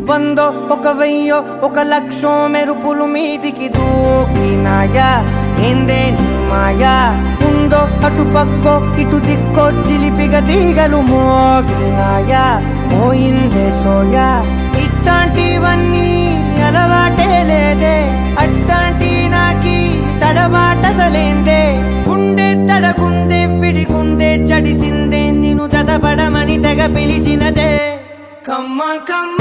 వందో ఒక వెయ్యో ఒక లక్షో మెరుపులు మీదికి దూకినాయా ఏందే నీ మాయా ఉందో అటు పక్కో ఇటు దిక్కో చిలిపిగా తీగలు మోగినాయా పోయిందే సోయా ఇట్లాంటివన్నీ అలవాటే లేదే అట్లాంటి నాకి తడబాటసలేందే గుండె తడగుండే విడిగుండే చడిసిందే నిన్ను చదపడమని తెగ పిలిచినదే కమ్మ కమ్మ